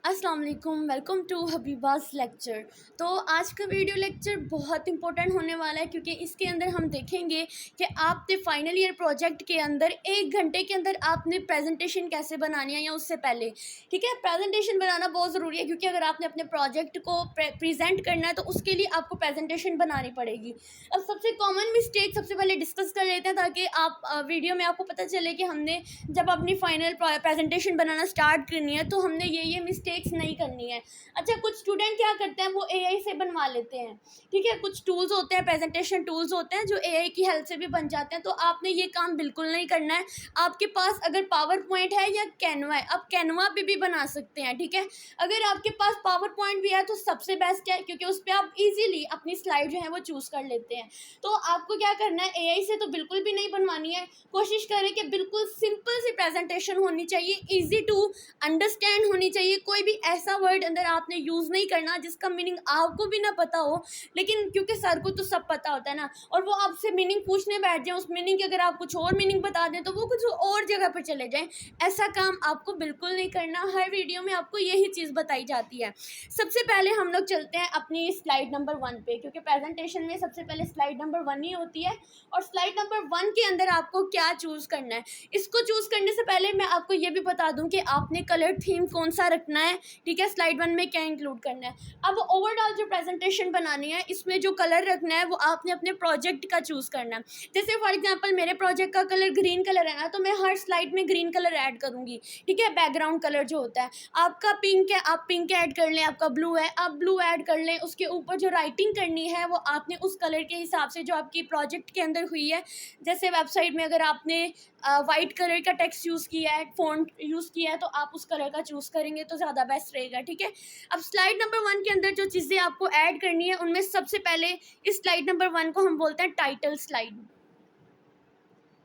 अस्सलाम वालेकुम, welcome to हबीबाज lecture. तो आज का वीडियो लेक्चर बहुत इंपॉर्टेंट होने वाला है क्योंकि इसके अंदर हम देखेंगे कि आपने फाइनल ईयर प्रोजेक्ट के अंदर 1 घंटे के अंदर आपने प्रेजेंटेशन कैसे बनानी है या उससे पहले। ठीक है, प्रेजेंटेशन बनाना बहुत ज़रूरी है क्योंकि अगर आपने अपने प्रोजेक्ट को प्रेजेंट करना है तो उसके लिए आपको प्रेजेंटेशन बनानी पड़ेगी। अब सबसे कॉमन मिस्टेक सबसे पहले डिस्कस कर लेते हैं ताकि आप वीडियो में आपको पता चले कि हमने जब अपनी फाइनल प्रेजेंटेशन बनाना स्टार्ट करनी है तो हमने ये मिस्टेक्स नहीं करनी है। अच्छा, कुछ स्टूडेंट क्या करते हैं, वो एआई से बनवा लेते हैं। ठीक है, कुछ टूल्स होते हैं, प्रेजेंटेशन टूल्स होते हैं जो एआई की हेल्प से भी बन जाते हैं। तो आपने ये काम बिल्कुल नहीं करना है। आपके पास अगर पावर पॉइंट है या कैनवा है, आप कैनवा पे भी बना सकते हैं। ठीक है, अगर आपके पास पावर पॉइंट भी है तो सबसे बेस्ट है क्योंकि उस पर आप इजीली अपनी स्लाइड जो है वो चूज़ कर लेते हैं। तो आपको क्या करना है, एआई से तो बिल्कुल भी नहीं बनवानी है। कोशिश करें कि बिल्कुल सिंपल सी प्रेजेंटेशन होनी चाहिए, इजी टू अंडरस्टैंड होनी चाहिए। कोई भी ऐसा वर्ड अंदर आपने यूज़ नहीं करना जिसका मीनिंग आपको भी ना पता हो, लेकिन क्योंकि सर को तो सब पता होता है ना, और वो आपसे मीनिंग पूछने बैठ जाए, उस मीनिंग की अगर आप कुछ और मीनिंग बता दें तो वो कुछ और जगह पर चले जाएं। ऐसा काम आपको बिल्कुल नहीं करना। हर वीडियो में आपको यही चीज़ बताई जाती है। सबसे पहले हम लोग चलते हैं अपनी स्लाइड नंबर 1 पे, क्योंकि प्रेजेंटेशन में सबसे पहले स्लाइड नंबर 1 ही होती है। और स्लाइड नंबर 1 के अंदर आपको क्या चूज़ करना है, इसको चूज़ करने से पहले मैं आपको ये भी बता दूं कि आपने कलर थीम कौन सा रखना है। ठीक है, स्लाइड 1 में क्या इंक्लूड करना है। अब ओवरऑल जो प्रेजेंटेशन बनानी है इसमें जो कलर रखना है वो आपने अपने प्रोजेक्ट का चूज़ करना है। जैसे फॉर एग्जांपल मेरे प्रोजेक्ट का कलर ग्रीन कलर है ना, तो मैं हर स्लाइड में ग्रीन कलर ऐड करूँगी। ठीक है, बैकग्राउंड कलर जो होता है, आपका पिंक है आप पिंक ऐड कर लें, आपका ब्लू है आप ब्लू ऐड कर लें। उसके ऊपर जो राइटिंग करनी है वो आपने उस कलर के हिसाब से जो आपकी प्रोजेक्ट के अंदर हुई है। जैसे वेबसाइट में अगर आपने वाइट कलर का टेक्स्ट यूज़ किया है, फ़ॉन्ट यूज़ किया है, तो आप उस कलर का चूज़ करेंगे तो ज़्यादा बेस्ट रहेगा। ठीक है, अब स्लाइड नंबर 1 के अंदर जो चीज़ें आपको ऐड करनी है उनमें सबसे पहले इस स्लाइड नंबर 1 को हम बोलते हैं टाइटल स्लाइड।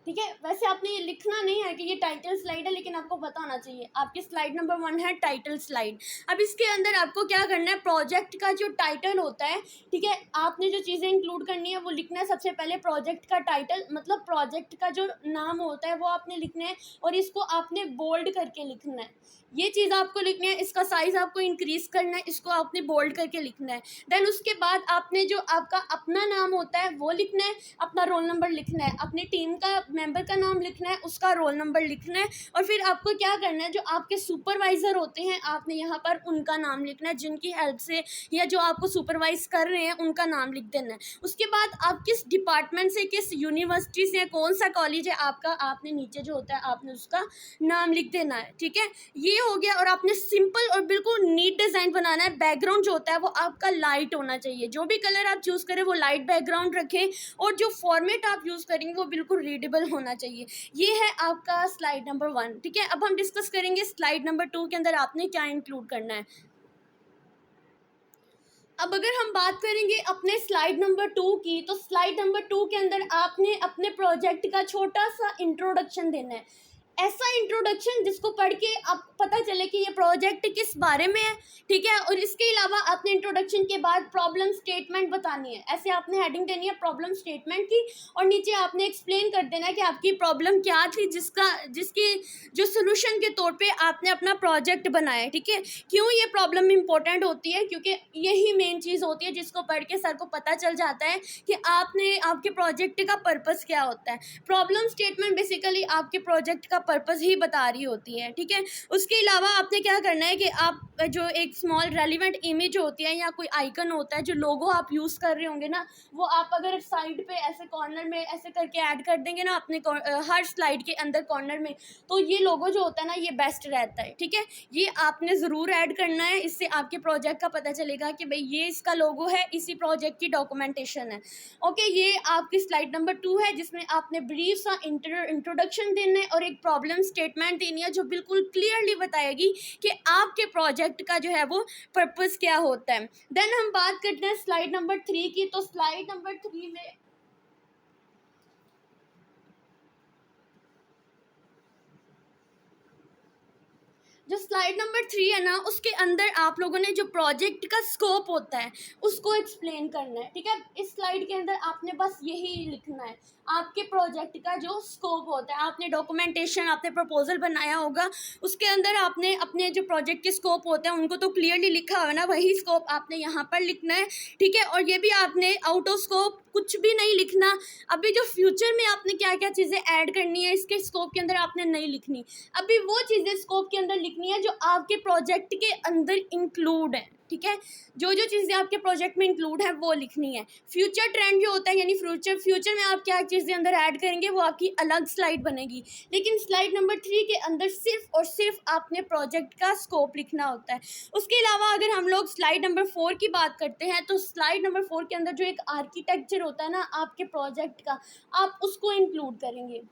ठीक है, वैसे आपने ये लिखना नहीं है कि ये टाइटल स्लाइड है, लेकिन आपको पता होना चाहिए आपकी स्लाइड नंबर 1 है टाइटल स्लाइड। अब इसके अंदर आपको क्या करना है, प्रोजेक्ट का जो टाइटल होता है, ठीक है, आपने जो चीज़ें इंक्लूड करनी है वो लिखना है। सबसे पहले प्रोजेक्ट का टाइटल मतलब प्रोजेक्ट का जो नाम होता है वो आपने लिखना है, और इसको आपने बोल्ड करके लिखना है। ये चीज़ आपको लिखनी है, इसका साइज़ आपको इंक्रीज करना है, इसको आपने बोल्ड करके लिखना है। देन उसके बाद आपने जो आपका अपना नाम होता है वो लिखना है, अपना रोल नंबर लिखना है, अपनी टीम का मेंबर का नाम लिखना है, उसका रोल नंबर लिखना है, और फिर आपको क्या करना है, जो आपके सुपरवाइज़र होते हैं आपने यहाँ पर उनका नाम लिखना है, जिनकी हेल्प से या जो आपको सुपरवाइज कर रहे हैं उनका नाम लिख देना है। उसके बाद आप किस डिपार्टमेंट से, किस यूनिवर्सिटी से, कौन सा कॉलेज है आपका, आपने नीचे जो होता है आपने उसका नाम लिख देना है। ठीक है, ये हो गया। और आपने सिंपल और बिल्कुल नीट डिज़ाइन बनाना है। बैकग्राउंड जो होता है वो आपका लाइट होना चाहिए, जो भी कलर आप चूज़ करें वो लाइट बैकग्राउंड रखें, और जो फॉर्मेट आप यूज़ करेंगे वो बिल्कुल रीडेबल होना चाहिए। ये है आपका स्लाइड नंबर 1। ठीक है, अब हम डिस्कस करेंगे स्लाइड नंबर 2 के अंदर आपने क्या इंक्लूड करना है। अब अगर हम बात करेंगे अपने स्लाइड नंबर 2 की, तो स्लाइड नंबर 2 के अंदर आपने अपने प्रोजेक्ट का छोटा सा इंट्रोडक्शन देना है। ऐसा इंट्रोडक्शन जिसको पढ़ के आपको पता चले कि ये प्रोजेक्ट किस बारे में है। ठीक है, और इसके अलावा आपने इंट्रोडक्शन के बाद प्रॉब्लम स्टेटमेंट बतानी है। ऐसे आपने हेडिंग देनी है प्रॉब्लम स्टेटमेंट की, और नीचे आपने एक्सप्लेन कर देना है कि आपकी प्रॉब्लम क्या थी, जिसकी जो सोल्यूशन के तौर पे आपने अपना प्रोजेक्ट बनाया है। ठीक है, क्यों ये प्रॉब्लम इंपॉर्टेंट होती है, क्योंकि यही मेन चीज़ होती है जिसको पढ़ के सर को पता चल जाता है कि आपके प्रोजेक्ट का पर्पस क्या होता है। प्रॉब्लम स्टेटमेंट बेसिकली आपके प्रोजेक्ट का पर्पस ही बता रही होती है। ठीक है, उसके अलावा आपने क्या करना है कि आप जो एक स्मॉल रेलिवेंट इमेज होती है या कोई आइकन होता है, जो लोगो आप यूज़ कर रहे होंगे ना, वो आप अगर साइड पे ऐसे कॉर्नर में ऐसे करके ऐड कर देंगे ना अपने हर स्लाइड के अंदर कॉर्नर में, तो ये लोगो जो होता है ना ये बेस्ट रहता है। ठीक है, ये आपने ज़रूर ऐड करना है, इससे आपके प्रोजेक्ट का पता चलेगा कि भाई ये इसका लोगो है, इसी प्रोजेक्ट की डॉक्यूमेंटेशन है। ओके, ये आपकी स्लाइड नंबर 2 है जिसमें आपने ब्रीफ सा इंट्रोडक्शन देना है और एक प्रॉब्लम स्टेटमेंट देनी है जो बिल्कुल क्लियरली बताएगी कि आपके प्रोजेक्ट का जो है वो पर्पस क्या होता है। देन हम बात करते हैं स्लाइड नंबर 3 की। तो स्लाइड नंबर 3 में जो स्लाइड नंबर 3 है ना, उसके अंदर आप लोगों ने जो प्रोजेक्ट का स्कोप होता है उसको एक्सप्लेन करना है। ठीक है, इस स्लाइड के अंदर आपने बस यही लिखना है, आपके प्रोजेक्ट का जो स्कोप होता है। आपने डॉक्यूमेंटेशन, आपने प्रपोजल बनाया होगा, उसके अंदर आपने अपने जो प्रोजेक्ट के स्कोप होते हैं उनको तो क्लियरली लिखा हुआ है ना, वही स्कोप आपने यहाँ पर लिखना है। ठीक है, और ये भी आपने आउट ऑफ स्कोप कुछ भी नहीं लिखना। अभी जो फ्यूचर में आपने क्या क्या चीज़ें ऐड करनी है इसके स्कोप के अंदर आपने नहीं लिखनी, अभी वो चीज़ें स्कोप के अंदर लिखनी है जो आपके प्रोजेक्ट के अंदर इंक्लूड है। ठीक है, जो जो चीज़ें आपके प्रोजेक्ट में इंक्लूड है वो लिखनी है। फ्यूचर ट्रेंड जो होता है, यानी फ्यूचर में आप क्या चीज़ें अंदर ऐड करेंगे वो आपकी अलग स्लाइड बनेगी, लेकिन स्लाइड नंबर 3 के अंदर सिर्फ और सिर्फ आपने प्रोजेक्ट का स्कोप लिखना होता है। उसके अलावा अगर हम लोग स्लाइड नंबर 4 की बात करते हैं, तो स्लाइड नंबर 4 के अंदर जो एक आर्किटेक्चर होता है ना आपके प्रोजेक्ट का, आप उसको इंक्लूड करेंगे।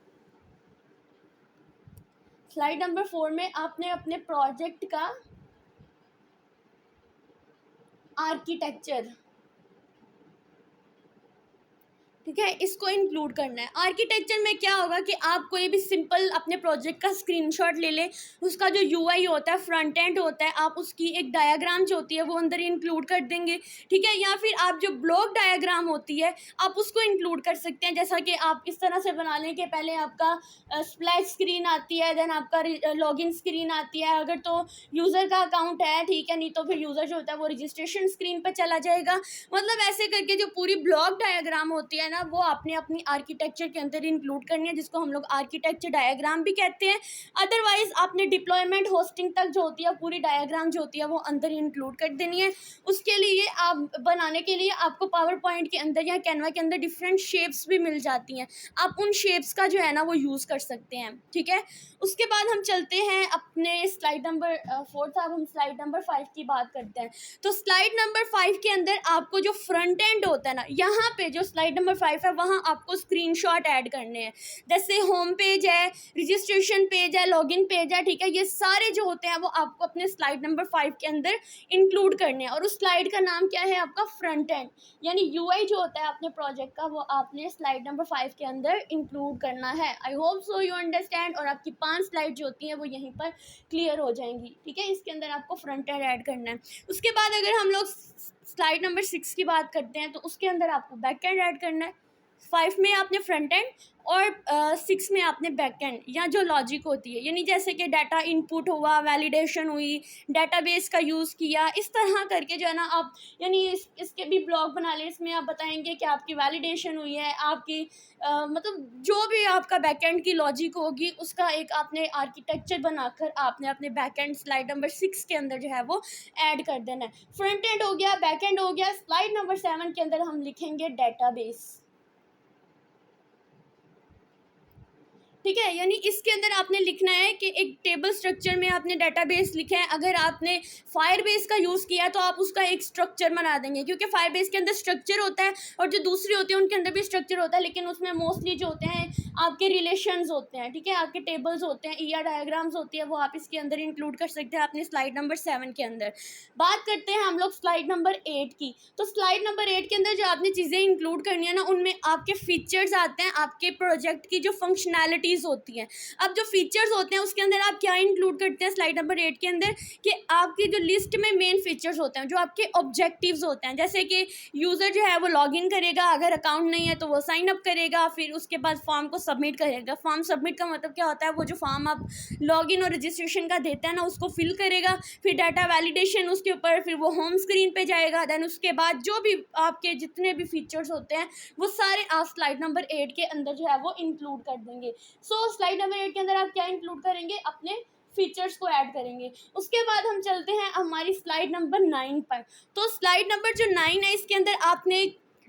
स्लाइड नंबर 4 में आपने अपने प्रोजेक्ट का आर्किटेक्चर, ठीक है, इसको इंक्लूड करना है। आर्किटेक्चर में क्या होगा कि आप कोई भी सिंपल अपने प्रोजेक्ट का स्क्रीनशॉट ले लें, उसका जो यूआई होता है, फ्रंट एंड होता है, आप उसकी एक डायग्राम जो होती है वो अंदर इंक्लूड कर देंगे। ठीक है, या फिर आप जो ब्लॉक डायग्राम होती है आप उसको इंक्लूड कर सकते हैं। जैसा कि आप इस तरह से बना लें कि पहले आपका स्प्लैश स्क्रीन आती है, देन आपका लॉगिन स्क्रीन आती है, अगर तो यूज़र का अकाउंट है, ठीक है, नहीं तो फिर यूज़र जो होता है वो रजिस्ट्रेशन स्क्रीन पर चला जाएगा। मतलब ऐसे करके जो पूरी ब्लॉक डायग्राम होती है ना वो आपने अपनी आर्किटेक्चर के अंदर इंक्लूड करनी है, जिसको हम लोग आर्किटेक्चर डायग्राम भी कहते हैं। अदरवाइज आपने डिप्लॉयमेंट होस्टिंग तक जो होती है पूरी डायग्राम जो होती है वो अंदर इंक्लूड कर देनी है। उसके लिए आप बनाने के लिए आपको पावर पॉइंट के अंदर या कैनवा के अंदर डिफरेंट शेप्स भी मिल जाती हैं, आप उन शेप्स का जो है ना वो यूज़ कर सकते हैं। ठीक है, उसके बाद हम चलते हैं अपने स्लाइड नंबर 4 था, अब हम स्लाइड नंबर 5 की बात करते हैं। तो स्लाइड नंबर 5 के अंदर आपको जो फ्रंट एंड होता है ना, यहाँ पे जो स्लाइड नंबर 5 है वहाँ आपको स्क्रीनशॉट ऐड करने हैं। जैसे होम पेज है, रजिस्ट्रेशन पेज है, लॉगिन पेज है, ठीक है, ये सारे जो होते हैं वो आपको अपने स्लाइड नंबर 5 के अंदर इंक्लूड करने हैं। और उस स्लाइड का नाम क्या है आपका, फ्रंट एंड, यानी यूआई जो होता है अपने प्रोजेक्ट का वो आपने स्लाइड नंबर 5 के अंदर इंक्लूड करना है। I hope so you understand, और आपकी 5 स्लाइड जो होती हैं वो यहीं पर क्लियर हो जाएंगी। ठीक है, इसके अंदर आपको फ्रंट एंड ऐड करना है। उसके बाद अगर हम लोग स्लाइड नंबर 6 की बात करते हैं तो उसके अंदर आपको बैक एंड ऐड करना है। 5 में आपने फ्रंट एंड और 6 में आपने बैक एंड, या जो लॉजिक होती है, यानी जैसे कि डाटा इनपुट हुआ, वैलिडेशन हुई, डाटाबेस का यूज़ किया, इस तरह करके जो है ना आप, यानी इसके भी ब्लॉग बना लें, इसमें आप बताएंगे कि आपकी वैलिडेशन हुई है, आपकी मतलब जो भी आपका बैक एंड की लॉजिक होगी उसका एक आपने आर्किटेक्चर बनाकर आपने अपने बैक एंड स्लाइड नंबर 6 के अंदर जो है वो ऐड कर देना है। फ्रंट एंड हो गया, बैक एंड हो गया। स्लाइड नंबर 7 के अंदर हम लिखेंगे डाटाबेस। ठीक है, यानी इसके अंदर आपने लिखना है कि एक टेबल स्ट्रक्चर में आपने डाटाबेस लिखा है। अगर आपने फायरबेस का यूज़ किया तो आप उसका एक स्ट्रक्चर बना देंगे, क्योंकि फायरबेस के अंदर स्ट्रक्चर होता है और जो दूसरी होती है उनके अंदर भी स्ट्रक्चर होता है, लेकिन उसमें मोस्टली जो होते हैं आपके रिलेशंस होते हैं। ठीक है, आपके टेबल्स होते हैं, ईआर डायग्राम्स होती है, वो आप इसके अंदर इंक्लूड कर सकते हैं अपने स्लाइड नंबर 7 के अंदर। बात करते हैं हम लोग स्लाइड नंबर 8 की। तो स्लाइड नंबर 8 के अंदर जो आपने चीज़ें इंक्लूड करनी है ना, उनमें आपके फीचर्स आते हैं, आपके प्रोजेक्ट की जो फंक्शनैलिटीज़ होती हैं। अब जो फीचर्स होते हैं उसके अंदर आप क्या इंक्लूड करते हैं स्लाइड नंबर 8 के अंदर, कि आपकी जो लिस्ट में मेन फीचर्स होते हैं, जो आपके ऑब्जेक्टिव्स होते हैं, जैसे कि यूज़र जो है वो लॉगिन करेगा, अगर अकाउंट नहीं है तो वो साइन अप करेगा, फिर उसके बाद फॉर्म को सबमिट करेगा। फॉर्म सबमिट का मतलब क्या होता है, वो जो फॉर्म आप लॉगिन और रजिस्ट्रेशन का देते हैं ना उसको फिल करेगा, फिर डाटा वैलिडेशन उसके ऊपर, फिर वो होम स्क्रीन पे जाएगा, देन उसके बाद जो भी आपके जितने भी फीचर्स होते हैं वो सारे आप स्लाइड नंबर 8 के अंदर जो है वो इंक्लूड कर देंगे। सो स्लाइड नंबर 8 के अंदर आप क्या इंक्लूड करेंगे, अपने फीचर्स को ऐड करेंगे। उसके बाद हम चलते हैं हमारी स्लाइड नंबर 9 पर। तो स्लाइड नंबर जो 9 है इसके अंदर आपने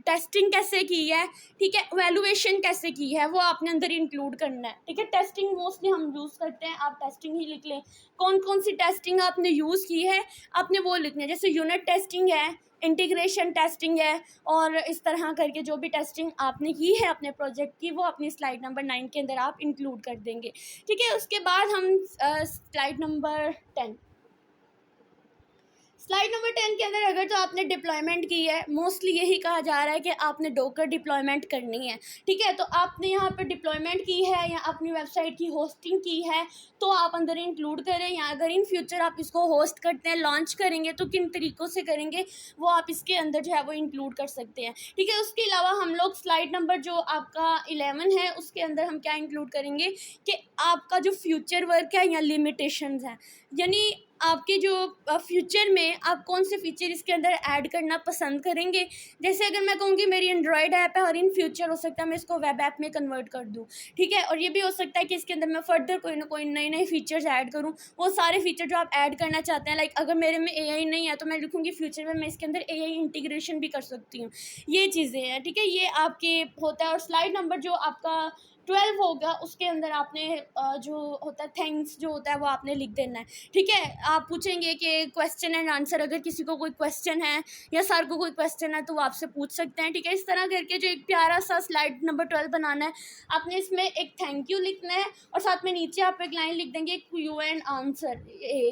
टेस्टिंग कैसे की है, ठीक है, वैल्यूएशन कैसे की है, वो आपने अंदर इंक्लूड करना है। ठीक है, टेस्टिंग मोस्टली हम यूज़ करते हैं, आप टेस्टिंग ही लिख लें। कौन कौन सी टेस्टिंग आपने यूज़ की है आपने वो लिखना है, जैसे यूनिट टेस्टिंग है, इंटीग्रेशन टेस्टिंग है, और इस तरह करके जो भी टेस्टिंग आपने की है अपने प्रोजेक्ट की वो अपनी स्लाइड नंबर 9 के अंदर आप इंक्लूड कर देंगे। ठीक है, उसके बाद हम स्लाइड नंबर 10, स्लाइड नंबर 10 के अंदर अगर तो आपने डिप्लॉयमेंट की है, मोस्टली यही कहा जा रहा है कि आपने डोकर डिप्लॉयमेंट करनी है, ठीक है। तो आपने यहाँ पर डिप्लॉयमेंट की है या अपनी वेबसाइट की होस्टिंग की है तो आप अंदर इंक्लूड करें, या अगर इन फ्यूचर आप इसको होस्ट करते हैं, लॉन्च करेंगे तो किन तरीक़ों से करेंगे वो आप इसके अंदर जो है वो इंक्लूड कर सकते हैं, ठीक है। उसके अलावा हम लोग स्लाइड नंबर जो आपका 11 है उसके अंदर हम क्या इंक्लूड करेंगे कि आपका जो फ्यूचर वर्क है या लिमिटेशंस हैं, यानी आपके जो फ्यूचर में आप कौन से फीचर इसके अंदर ऐड करना पसंद करेंगे। जैसे अगर मैं कहूँगी मेरी एंड्रॉयड ऐप है और इन फ्यूचर हो सकता है मैं इसको वेब ऐप में कन्वर्ट कर दूँ, ठीक है। और ये भी हो सकता है कि इसके अंदर मैं फर्दर कोई ना कोई नए नए फीचर्स ऐड करूँ। वो सारे फीचर जो आप ऐड करना चाहते हैं, लाइक अगर मेरे में एआई नहीं है तो मैं लिखूँगी फ्यूचर में मैं इसके अंदर एआई इंटीग्रेशन भी कर सकती हूँ। ये चीज़ें हैं, ठीक है। ये आपके होता है। और स्लाइड नंबर जो आपका 12 होगा उसके अंदर आपने जो होता है थैंक्स जो होता है वो आपने लिख देना है, ठीक है। आप पूछेंगे कि क्वेश्चन एंड आंसर, अगर किसी को कोई क्वेश्चन है या सर को कोई क्वेश्चन है तो वो आपसे पूछ सकते हैं, ठीक है। इस तरह करके जो एक प्यारा सा स्लाइड नंबर 12 बनाना है, आपने इसमें एक थैंक यू लिखना है और साथ में नीचे आप एक लाइन लिख देंगे क्यू एंड आंसर,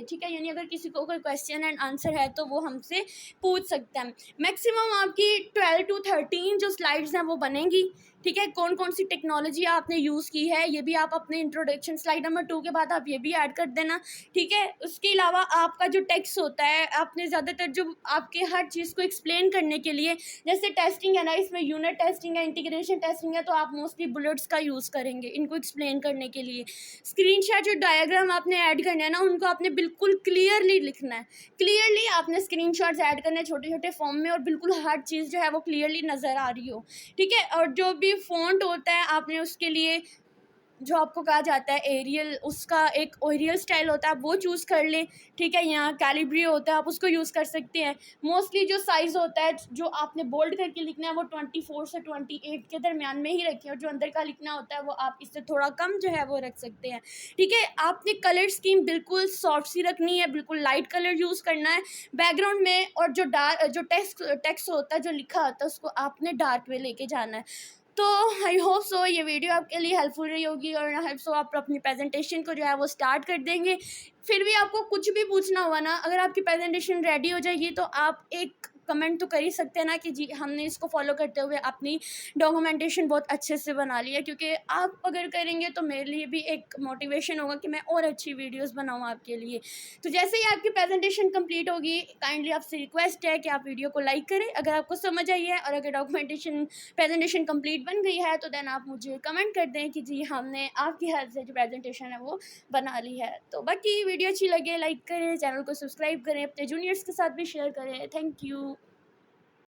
ठीक है। यानी अगर किसी को कोई क्वेश्चन एंड आंसर है तो वो हमसे पूछ सकते हैं। मैक्सिमम आपकी 12 to 13 जो स्लाइड्स हैं वो बनेंगी, ठीक है। कौन कौन सी टेक्नोलॉजी आपने यूज़ की है ये भी आप अपने इंट्रोडक्शन स्लाइड नंबर 2 के बाद आप ये भी ऐड कर देना, ठीक है। उसके अलावा आपका जो टेक्स्ट होता है आपने ज़्यादातर जो आपके हर चीज़ को एक्सप्लेन करने के लिए, जैसे टेस्टिंग है ना, इसमें यूनिट टेस्टिंग है, इंटीग्रेशन टेस्टिंग है, तो आप मोस्टली बुलेट्स का यूज़ करेंगे इनको एक्सप्लेन करने के लिए। स्क्रीनशॉट जो डायग्राम आपने ऐड करना है ना उनको आपने बिल्कुल क्लियरली लिखना है, क्लियरली आपने स्क्रीनशॉट्स ऐड करने हैं छोटे छोटे फॉर्म में और बिल्कुल हर चीज़ जो है वो क्लियरली नज़र आ रही हो, ठीक है। और जो भी फ़ॉन्ट होता है आपने उसके लिए जो आपको कहा जाता है एरियल, उसका एक एरियल स्टाइल होता है आप वो चूज़ कर लें, ठीक है। यहाँ कैलिब्री होता है आप उसको यूज़ कर सकते हैं। मोस्टली जो साइज़ होता है जो आपने बोल्ड करके लिखना है वो 24 से 28 के दरमियान में ही रखें, और जो अंदर का लिखना होता है वो आप इससे थोड़ा कम जो है वो रख सकते हैं, ठीक है। आपने कलर स्कीम बिल्कुल सॉफ्ट सी रखनी है, बिल्कुल लाइट कलर यूज़ करना है बैकग्राउंड में, और जो टेक्स्ट होता है जो लिखा होता है उसको आपने डार्क में लेके जाना है। तो आई होप सो ये वीडियो आपके लिए हेल्पफुल रही होगी, और आई होप सो आप अपनी प्रेजेंटेशन को जो है वो स्टार्ट कर देंगे। फिर भी आपको कुछ भी पूछना हुआ ना, अगर आपकी प्रेजेंटेशन रेडी हो जाएगी तो आप एक कमेंट तो कर ही सकते हैं ना कि जी हमने इसको फॉलो करते हुए अपनी डॉक्यूमेंटेशन बहुत अच्छे से बना ली है, क्योंकि आप अगर करेंगे तो मेरे लिए भी एक मोटिवेशन होगा कि मैं और अच्छी वीडियोस बनाऊं आपके लिए। तो जैसे ही आपकी प्रेजेंटेशन कंप्लीट होगी काइंडली आपसे रिक्वेस्ट है कि आप वीडियो को लाइक करें अगर आपको समझ आई है, और अगर डॉक्यूमेंटेशन प्रेजेंटेशन कंप्लीट बन गई है तो देन आप मुझे कमेंट कर दें कि जी हमने आपकी हेल्प से जो प्रेजेंटेशन है वो बना ली है। तो बाकी वीडियो अच्छी लगे लाइक करें, चैनल को सब्सक्राइब करें, अपने जूनियर्स के साथ भी शेयर करें। Thank you.